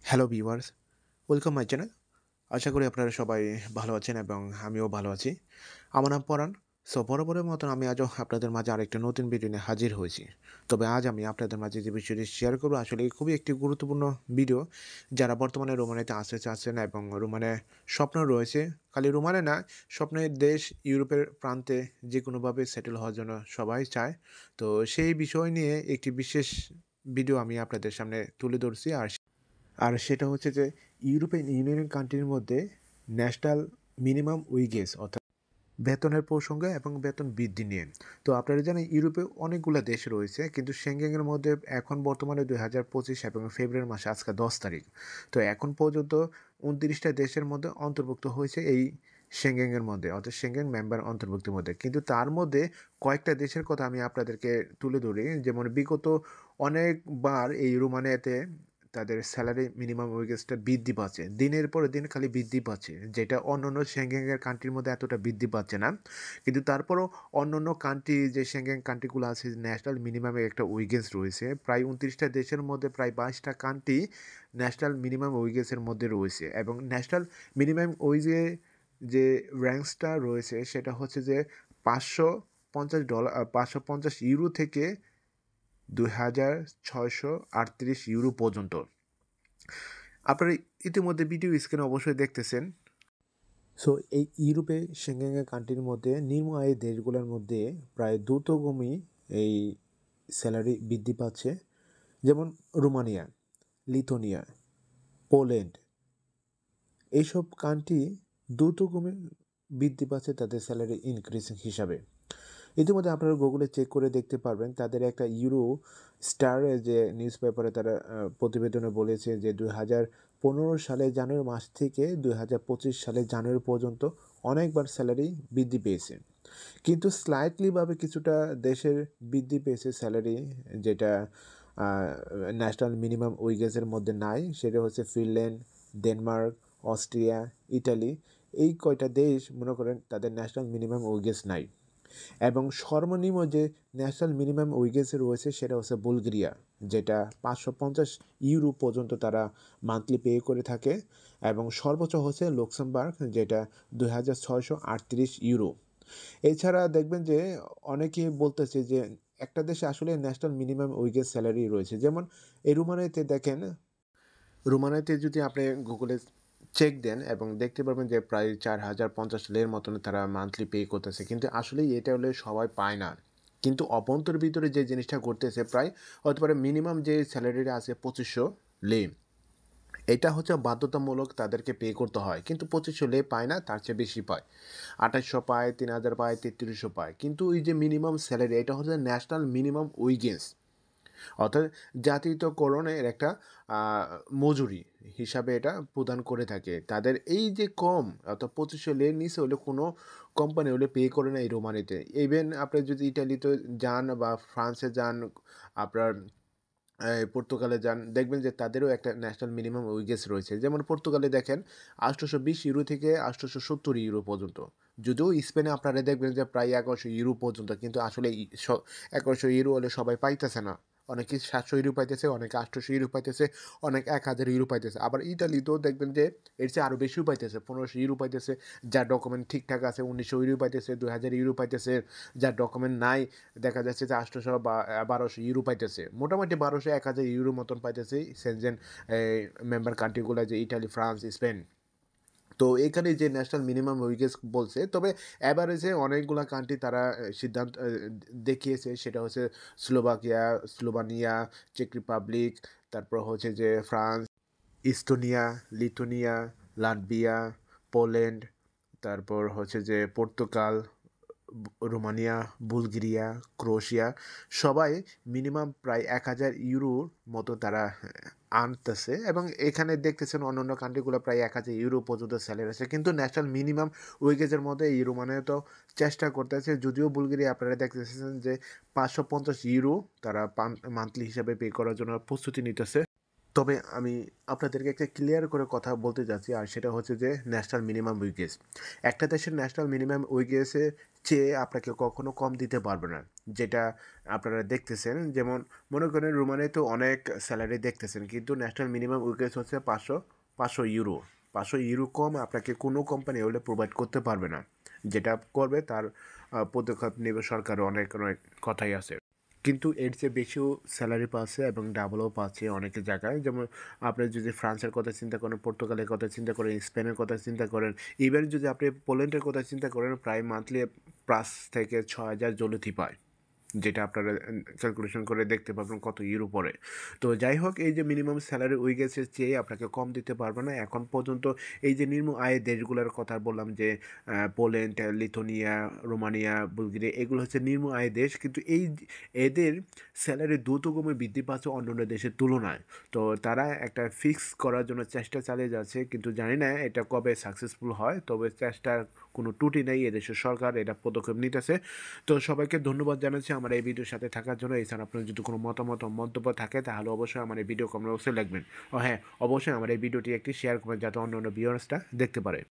Hello viewers, welcome my channel. আশা করি আপনারা সবাই ভালো আছেন এবং আমিও ভালো আছি। আমার নাম পরাণ। সো বরাবরের মতন আমি আজও আপনাদের মাঝে আরেকটি নতুন ভিডিও নিয়ে হাজির হয়েছি। তবে আজ আমি আপনাদের মাঝে যে বিষয়টি শেয়ার করব আসলে খুবই একটি গুরুত্বপূর্ণ ভিডিও। যারা বর্তমানে রোমানিয়াতে আসতে চাচ্ছেন এবং রোমানে স্বপ্ন রয়েছে, খালি রোমানে না, স্বপ্নের দেশ ইউরোপের প্রান্তে যেকোনোভাবে সেটেল হওয়ার জন্য সবাই চায়। তো সেই বিষয় নিয়ে একটি বিশেষ ভিডিও আমি আপনাদের সামনে তুলে ধরছি। আর সেটা হচ্ছে যে ইউরোপিয়ান ইউনিয়ন কান্ট্রির মধ্যে ন্যাশনাল মিনিমাম ওয়েজেস অর্থাৎ বেতনের প্রসঙ্গ এবং বেতন বৃদ্ধি নিয়ে। তো আপনারা জানেন ইউরোপে অনেকগুলো দেশ রয়েছে, কিন্তু সেঙ্গেনের মধ্যে এখন বর্তমানে 2025 এবং ফেব্রুয়ারি মাসে আজকে 10 তারিখ। তো এখন পর্যন্ত 29টা দেশের মধ্যে অন্তর্ভুক্ত হয়েছে এই সেঙ্গেনের মধ্যে, অর্থাৎ সেঙ্গেন মেম্বার অন্তর্ভুক্তির মধ্যে। কিন্তু তার মধ্যে কয়েকটা দেশের কথা আমি আপনাদেরকে তুলে ধরি, যেমন বিগত অনেকবার এই রোমানিয়াতে তাদের স্যালারি মিনিমাম ওয়েজটা বৃদ্ধি পাচ্ছে, দিনের পর দিন খালি বৃদ্ধি পাচ্ছে, যেটা অন্যান্য সেঙ্গেনের কান্ট্রির মধ্যে এতটা বৃদ্ধি পাচ্ছে না। কিন্তু তারপরও অন্যান্য কান্ট্রি যে সেঙ্গেন কান্ট্রিগুলো আছে, ন্যাশনাল মিনিমামের একটা ওয়েজেস রয়েছে প্রায় 29টা দেশের মধ্যে, প্রায় 22টা কান্ট্রি ন্যাশনাল মিনিমাম ওয়েজেসের মধ্যে রয়েছে। এবং ন্যাশনাল মিনিমাম ওয়েজে যে র্যাঙ্কসটা রয়েছে সেটা হচ্ছে যে $550, $550 থেকে 2638 ইউরো পর্যন্ত। আপনারা ইতিমধ্যে ভিডিও স্ক্রিনে অবশ্যই দেখতেছেন। সো এই ইউরোপে সেঙ্গেনের কান্ট্রির মধ্যে নিম্ন আয়ের দেশগুলোর মধ্যে প্রায় দ্রুতগামী এই স্যালারি বৃদ্ধি পাচ্ছে, যেমন রোমানিয়া, লিথুয়ানিয়া, পোল্যান্ড, এইসব কান্ট্রি দ্রুতগামী বৃদ্ধি পাচ্ছে তাদের স্যালারি ইনক্রিজ হিসাবে। ইতিমধ্যে আপনারা গুগলে চেক করে দেখতে পারবেন, তাদের একটা ইউরো স্টার যে নিউজ পেপারে তারা প্রতিবেদনে বলেছে যে 2015 সালে জানুয়ারি মাস থেকে 2025 সালে জানুয়ারি পর্যন্ত অনেকবার স্যালারি বৃদ্ধি পেয়েছে। কিন্তু স্লাইটলিভাবে কিছুটা দেশের বৃদ্ধি পেয়েছে স্যালারি, যেটা ন্যাশনাল মিনিমাম ওয়েজেসের মধ্যে নাই। সেটা হচ্ছে ফিনল্যান্ড, ডেনমার্ক, অস্ট্রিয়া, ইটালি। এই কয়টা দেশ মনে করেন তাদের ন্যাশনাল মিনিমাম ওয়েজেস নাই। এবং সর্বনিম্ন যে ন্যাশনাল মিনিমাম ওয়েজেস রয়েছে সেটা হচ্ছে বুলগেরিয়া, যেটা 550 ইউরো পর্যন্ত তারা মান্থলি পে করে থাকে। এবং সর্বোচ্চ হচ্ছে লুক্সেমবার্গ, যেটা 2638 ইউরো। এছাড়া দেখবেন যে অনেকেই বলতেছে যে একটা দেশে আসলে ন্যাশনাল মিনিমাম ওয়েজেস স্যালারি রয়েছে, যেমন এই রোমানিয়াতে দেখেন। রোমানিয়াতে যদি আপনি গুগলে চেক দেন এবং দেখতে পারবেন যে প্রায় 4050 লের মতন তারা মান্থলি পে করতেছে, কিন্তু আসলে এটা হলে সবাই পায় না। কিন্তু অভ্যন্তরের ভিতরে যে জিনিসটা করতেছে প্রায় হতে পারে মিনিমাম যে স্যালারিটা আছে 2500 লে, এটা হচ্ছে বাধ্যতামূলক তাদেরকে পে করতে হয়, কিন্তু 2500 লে পায় না, তার চেয়ে বেশি পায়। 2800 পায়, 3000 পায়, 3300 পায়। কিন্তু এই যে মিনিমাম স্যালারি, এটা হচ্ছে ন্যাশনাল মিনিমাম ওয়েজেস, অর্থাৎ জাতীয়করণের একটা মজুরি হিসাবে এটা প্রদান করে থাকে। তাদের এই যে কম, অর্থাৎ 2500 লের নিচে হলে কোনো কোম্পানি হলে পে করে না এই রোমানিতে। ইভেন আপনি যদি ইটালিতে যান বা ফ্রান্সে যান, আপনার পর্তুগালে যান, দেখবেন যে তাদেরও একটা ন্যাশনাল মিনিমাম ওয়েজেস রয়েছে। যেমন পর্তুগালে দেখেন 820 ইউরো থেকে 870 ইউরো পর্যন্ত। যদিও স্পেনে আপনারা দেখবেন যে প্রায় 1100 ইউরো পর্যন্ত, কিন্তু আসলে 1100 ইউরো হলে সবাই পাইতেছে না। অনেকে 700 ইউরো পাইতেছে, অনেকে 800 ইউরো পাইতেছে, অনেক 1000 ইউরো পাইতেছে। আবার ইতালিতেও দেখবেন যে এর চেয়ে আরও বেশিও পাইতেছে, 1500 ইউরো পাইতেছে। যার ডকুমেন্ট ঠিকঠাক আছে 1900 ইউরো পাইতেছে, 2000 ইউরো পাইতেছে। যার ডকুমেন্ট নাই দেখা যাচ্ছে যে 800 বা 1200 ইউরো পাইতেছে। মোটামুটি 1200 1000 ইউরো মতন পাইতেছে সেনজেন মেম্বার কান্ট্রিগুলো, যে ইটালি, ফ্রান্স, স্পেন। তো এখানে যে ন্যাশনাল মিনিমাম ওয়েজেস বলছে, তবে অ্যাভারেজে অনেকগুলা কান্ট্রি তারা সিদ্ধান্ত দেখিয়েছে। সেটা হচ্ছে স্লোভাকিয়া, স্লোভানিয়া, চেক রিপাবলিক, তারপর হচ্ছে যে France, Estonia, Lithuania, Latvia, Poland, তারপর হচ্ছে যে পর্তুগাল, রোমানিয়া, বুলগেরিয়া, ক্রোয়েশিয়া, সবাই মিনিমাম প্রায় 1000 ইউরোর মতো তারা আনতেছে। এবং এখানে দেখতেছেন অন্যান্য কান্ট্রিগুলো প্রায় 1000 ইউরো পর্যন্ত স্যালারি আছে, কিন্তু ন্যাশনাল মিনিমাম ওয়েজেসের মধ্যে এই রোমানিয়া তো চেষ্টা করতেছে। যদিও বুলগেরিয়া আপনারা দেখতেছেন যে 550 ইউরো তারা মান্থলি হিসাবে পে করার জন্য প্রস্তুতি নিতেছে। তবে আমি আপনাদেরকে একটা ক্লিয়ার করে কথা বলতে যাচ্ছি, আর সেটা হচ্ছে যে ন্যাশনাল মিনিমাম ওয়েজেস। একটা দেশের ন্যাশনাল মিনিমাম ওয়েজেসের চেয়ে আপনাকে কখনো কম দিতে পারবে না। যেটা আপনারা দেখতেছেন, যেমন মনে করেন রোমানিয়াতে অনেক স্যালারি দেখতেছেন, কিন্তু ন্যাশনাল মিনিমাম ওয়েজেস হচ্ছে ৫০০ ইউরো। ৫০০ ইউরো কম আপনাকে কোনো কোম্পানি হলে প্রোভাইড করতে পারবে না। যেটা করবে তার পদক্ষেপ নেবে সরকার, অনেক অনেক কথাই আছে। কিন্তু এর চেয়ে বেশিও স্যালারি পাচ্ছে এবং ডাবলও পাচ্ছে অনেক জায়গায়। যেমন আপনি যদি ফ্রান্সের কথা চিন্তা করেন, পর্তুগালের কথা চিন্তা করেন, স্পেনের কথা চিন্তা করেন, ইভেন যদি আপনি পোল্যান্ডের কথা চিন্তা করেন, প্রায় মান্থলি ৫ থেকে ৬,০০০ জনতি পায়। যেটা আপনারা ক্যালকুলেশন করে দেখতে পারবেন কত ইউরো পড়ে। তো যাই হোক, এই যে মিনিমাম স্যালারি ওয়েজেসের চেয়ে আপনাকে কম দিতে পারবে না। এখন পর্যন্ত এই যে নিম্ন আয়ের দেশগুলোর কথা বললাম যে পোল্যান্ড, লিথুয়ানিয়া, রোমানিয়া, বুলগেরিয়া, এগুলো হচ্ছে নিম্ন আয়ের দেশ। কিন্তু এদের স্যালারি দ্রুতগমে বৃদ্ধি পাচ্ছে অন্যান্য দেশের তুলনায়। তো তারা একটা ফিক্স করার জন্য চেষ্টা চালিয়ে যাচ্ছে, কিন্তু জানি না এটা কবে সাকসেসফুল হয়। তবে চেষ্টার কোনো ত্রুটি নেই, এদেশের সরকার এটা পদক্ষেপ নিতেছে। তো সবাইকে ধন্যবাদ জানাচ্ছি আমার এই ভিডিওর সাথে থাকার জন্য। এছাড়া আপনার যদি কোনো মতামত ও মন্তব্য থাকে তাহলে অবশ্যই আমার এই ভিডিও কমেন্ট বক্সে লিখবেন। ও হ্যাঁ, অবশ্যই আমার এই ভিডিওটি একটি শেয়ার করবেন যাতে অন্য ভিউয়ার্সরা দেখতে পারে।